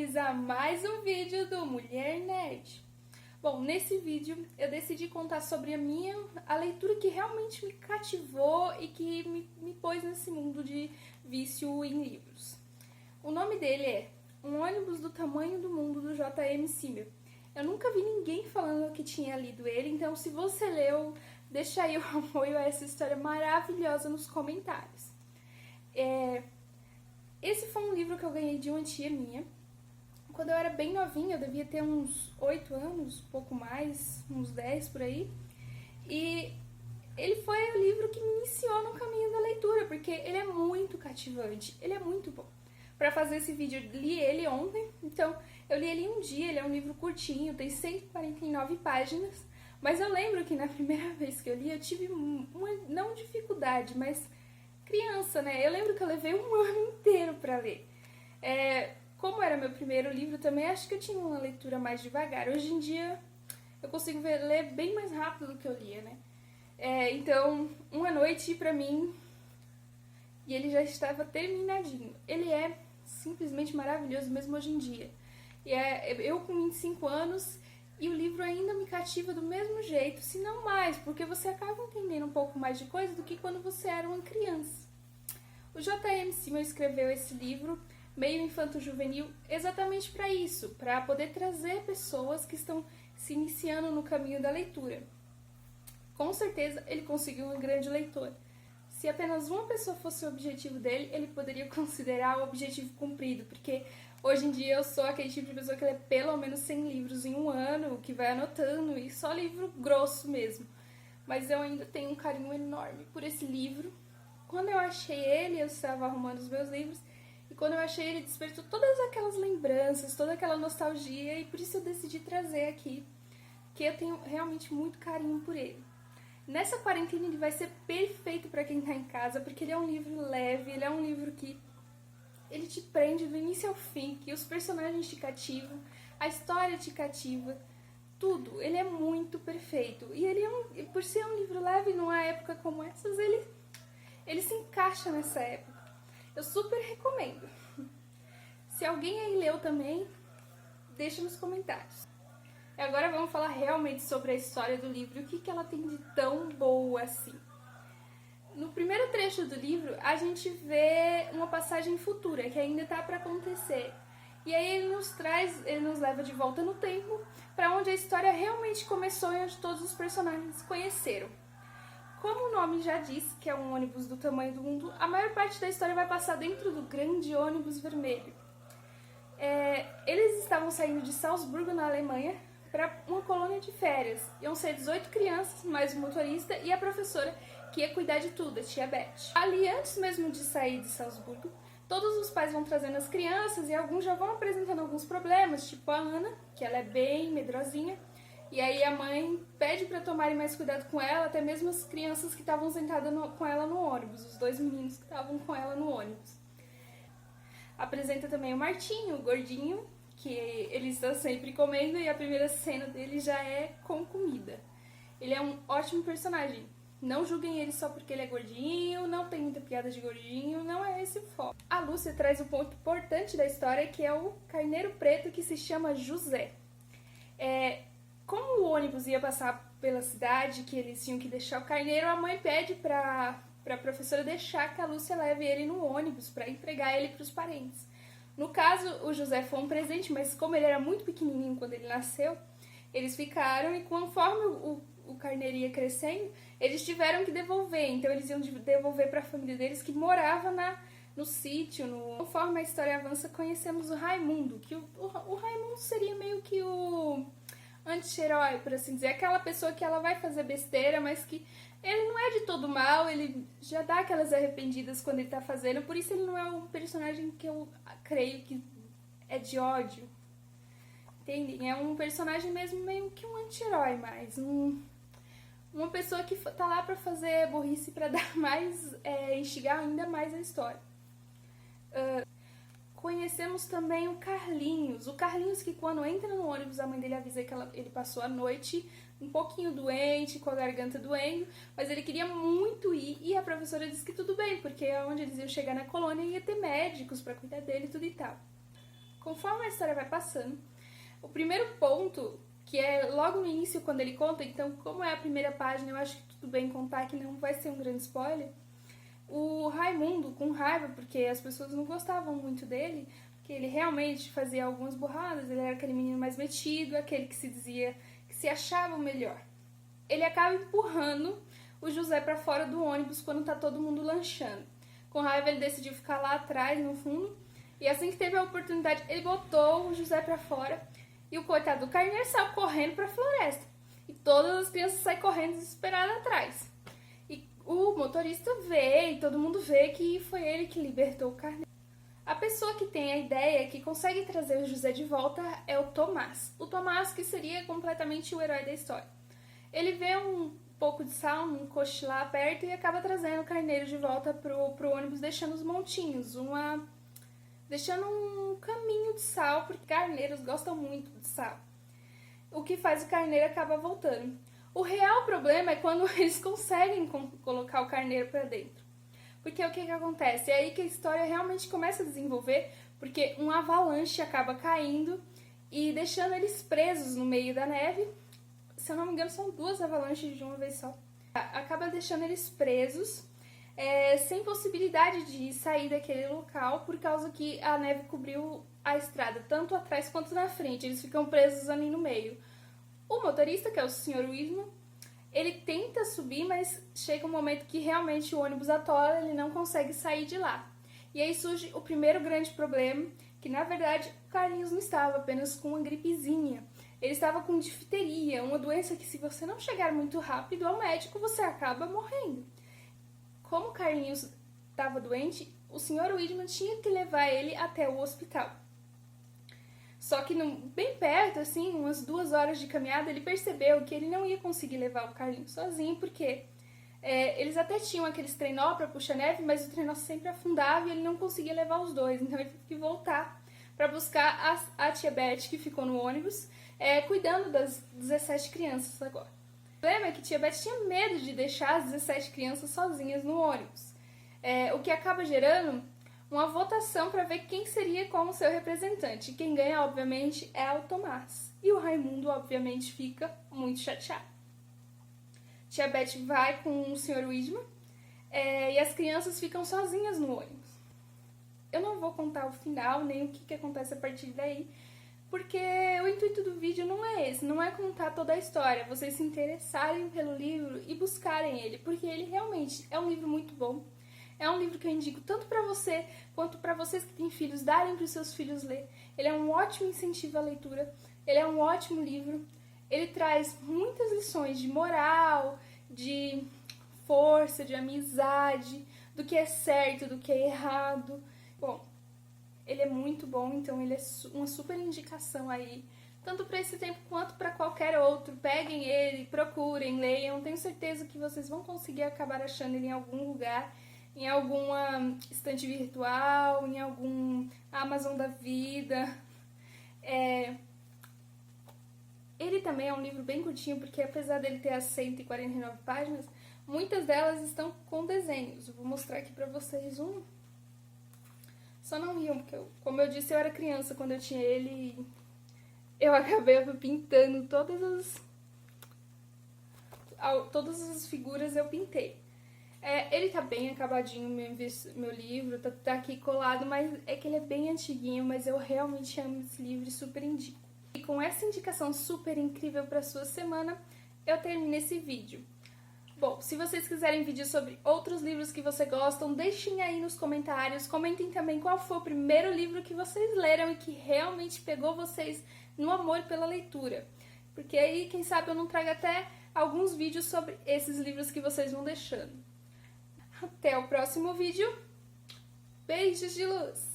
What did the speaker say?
bem-vindos a mais um vídeo do Mulher Nerd. Bom, nesse vídeo eu decidi contar sobre a leitura que realmente me cativou e que me pôs nesse mundo de vício em livros. O nome dele é Um Ônibus do Tamanho do Mundo, do J.M. Simmel. Eu nunca vi ninguém falando que tinha lido ele, então se você leu, deixa aí o apoio a essa história maravilhosa nos comentários. Esse foi um livro que eu ganhei de uma tia minha. Quando eu era bem novinha, eu devia ter uns 8 anos, um pouco mais, uns 10 por aí. E ele foi o livro que me iniciou no caminho da leitura, porque ele é muito cativante, ele é muito bom. Para fazer esse vídeo, eu li ele ontem, então eu li ele em um dia, ele é um livro curtinho, tem 149 páginas. Mas eu lembro que na primeira vez que eu li, eu tive uma, não dificuldade, mas criança, né? Eu lembro que eu levei um ano inteiro para ler. Como era meu primeiro livro também, acho que eu tinha uma leitura mais devagar. Hoje em dia, eu consigo ler bem mais rápido do que eu lia, né? Então, uma noite pra mim, e ele já estava terminadinho. Ele é simplesmente maravilhoso, mesmo hoje em dia. E eu com 25 anos, e o livro ainda me cativa do mesmo jeito, se não mais, porque você acaba entendendo um pouco mais de coisa do que quando você era uma criança. O J.M. Simmel escreveu esse livro meio infanto-juvenil exatamente para isso, para poder trazer pessoas que estão se iniciando no caminho da leitura. Com certeza ele conseguiu um grande leitor. Se apenas uma pessoa fosse o objetivo dele, ele poderia considerar o objetivo cumprido, porque hoje em dia eu sou aquele tipo de pessoa que lê pelo menos 100 livros em um ano, que vai anotando, e só livro grosso mesmo. Mas eu ainda tenho um carinho enorme por esse livro. Quando eu achei ele, eu estava arrumando os meus livros, e quando eu achei ele, despertou todas aquelas lembranças, toda aquela nostalgia, e por isso eu decidi trazer aqui, que eu tenho realmente muito carinho por ele. Nessa quarentena ele vai ser perfeito para quem tá em casa, porque ele é um livro leve, ele é um livro que ele te prende do início ao fim, que os personagens te cativam, a história te cativa, tudo. Ele é muito perfeito. E ele por ser um livro leve numa época como essas, ele se encaixa nessa época. Eu super recomendo. Se alguém aí leu também, deixa nos comentários. E agora vamos falar realmente sobre a história do livro e o que ela tem de tão boa assim. No primeiro trecho do livro, a gente vê uma passagem futura que ainda está para acontecer. E aí ele nos leva de volta no tempo para onde a história realmente começou e onde todos os personagens se conheceram. Como o nome já diz, que é um ônibus do tamanho do mundo, a maior parte da história vai passar dentro do grande ônibus vermelho. Eles estavam saindo de Salzburgo, na Alemanha, para uma colônia de férias. Iam ser 18 crianças, mais o motorista e a professora, que ia cuidar de tudo, a tia Beth. Ali, antes mesmo de sair de Salzburgo, todos os pais vão trazendo as crianças e alguns já vão apresentando alguns problemas, tipo a Ana, que ela é bem medrosinha, e aí a mãe pede para tomarem mais cuidado com ela, até mesmo as crianças que estavam sentadas com ela no ônibus, os dois meninos que estavam com ela no ônibus. Apresenta também o Martinho, o gordinho, que ele está sempre comendo, e a primeira cena dele já é com comida. Ele é um ótimo personagem. Não julguem ele só porque ele é gordinho, não tem muita piada de gordinho, não é esse o foco. A Lúcia traz um ponto importante da história, que é o carneiro preto, que se chama José. Como o ônibus ia passar pela cidade, que eles tinham que deixar o carneiro, a mãe pede para a professora deixar que a Lúcia leve ele no ônibus para entregar ele para os parentes. No caso, o José foi um presente, mas como ele era muito pequenininho quando ele nasceu, eles ficaram, e conforme o carneiro ia crescendo, eles tiveram que devolver. Então eles iam devolver para a família deles, que morava no sítio. Conforme a história avança, conhecemos o Raimundo, que o Raimundo seria meio que o anti-herói, por assim dizer, aquela pessoa que ela vai fazer besteira, mas que ele não é de todo mal, ele já dá aquelas arrependidas quando ele tá fazendo, por isso ele não é um personagem que eu creio que é de ódio. Entendem? É um personagem mesmo meio que um anti-herói, mais uma pessoa que tá lá pra fazer burrice, pra dar mais, instigar ainda mais a história. Conhecemos também o Carlinhos. O Carlinhos, que quando entra no ônibus, a mãe dele avisa que ele passou a noite um pouquinho doente, com a garganta doendo, mas ele queria muito ir, e a professora disse que tudo bem, porque onde eles iam chegar na colônia ia ter médicos para cuidar dele e tudo e tal. conforme a história vai passando, o primeiro ponto, que é logo no início quando ele conta, então como é a primeira página, eu acho que tudo bem contar que não vai ser um grande spoiler, o Raimundo, com raiva, porque as pessoas não gostavam muito dele, que ele realmente fazia algumas burradas, ele era aquele menino mais metido, aquele que se dizia, que se achava o melhor. Ele acaba empurrando o José para fora do ônibus quando tá todo mundo lanchando. Com raiva ele decidiu ficar lá atrás, no fundo, e assim que teve a oportunidade, ele botou o José para fora e o coitado do carneiro saiu correndo para a floresta. E todas as crianças saem correndo desesperadas atrás. E o motorista vê, e todo mundo vê que foi ele que libertou o carneiro. A pessoa que tem a ideia, que consegue trazer o José de volta, é o Tomás. O Tomás que seria completamente o herói da história. Ele vê um pouco de sal, um coche lá perto, e acaba trazendo o carneiro de volta pro ônibus, deixando os montinhos, deixando um caminho de sal, porque carneiros gostam muito de sal. O que faz o carneiro acabar voltando. O real problema é quando eles conseguem colocar o carneiro para dentro. Porque o que acontece? É aí que a história realmente começa a desenvolver, porque um avalanche acaba caindo e deixando eles presos no meio da neve. Se eu não me engano, são 2 avalanches de uma vez só. Acaba deixando eles presos, sem possibilidade de sair daquele local, por causa que a neve cobriu a estrada, tanto atrás quanto na frente. Eles ficam presos ali no meio. O motorista, que é o Sr. Wiseman, ele tenta subir, mas chega um momento que realmente o ônibus atola, ele não consegue sair de lá. E aí surge o primeiro grande problema, que na verdade o Carlinhos não estava apenas com uma gripezinha. Ele estava com difteria, uma doença que se você não chegar muito rápido ao médico, você acaba morrendo. Como o Carlinhos estava doente, o Sr. Wiseman tinha que levar ele até o hospital. Só que bem perto, assim, umas 2 horas de caminhada, ele percebeu que ele não ia conseguir levar o Carlinhos sozinho, porque eles até tinham aqueles trenó para puxar neve, mas o trenó sempre afundava e ele não conseguia levar os dois. Então ele teve que voltar para buscar a tia Beth, que ficou no ônibus, cuidando das 17 crianças agora. O problema é que tia Beth tinha medo de deixar as 17 crianças sozinhas no ônibus, o que acaba gerando uma votação para ver quem seria como seu representante. Quem ganha, obviamente, é o Tomás. E o Raimundo, obviamente, fica muito chateado. Tia Beth vai com o Sr. Wiseman e as crianças ficam sozinhas no ônibus. Eu não vou contar o final, nem o que acontece a partir daí, porque o intuito do vídeo não é esse, não é contar toda a história, vocês se interessarem pelo livro e buscarem ele, porque ele realmente é um livro muito bom. É um livro que eu indico tanto para você quanto para vocês que têm filhos, darem para os seus filhos ler. Ele é um ótimo incentivo à leitura, ele é um ótimo livro, ele traz muitas lições de moral, de força, de amizade, do que é certo, do que é errado. Bom, ele é muito bom, então ele é uma super indicação aí, tanto para esse tempo quanto para qualquer outro. Peguem ele, procurem, leiam, tenho certeza que vocês vão conseguir acabar achando ele em algum lugar, em alguma estante virtual, em algum Amazon da vida. Ele também é um livro bem curtinho, porque apesar dele ter as 149 páginas, muitas delas estão com desenhos. Eu vou mostrar aqui pra vocês um. Só não riam, porque como eu disse, eu era criança quando eu tinha ele e eu acabei pintando todas as figuras eu pintei. Ele tá bem acabadinho, meu livro, tá aqui colado, mas é que ele é bem antiguinho, mas eu realmente amo esse livro e super indico. E com essa indicação super incrível para sua semana, eu termino esse vídeo. Bom, se vocês quiserem vídeos sobre outros livros que vocês gostam, deixem aí nos comentários, comentem também qual foi o primeiro livro que vocês leram e que realmente pegou vocês no amor pela leitura. Porque aí, quem sabe, eu não trago até alguns vídeos sobre esses livros que vocês vão deixando. Até o próximo vídeo. Beijos de luz!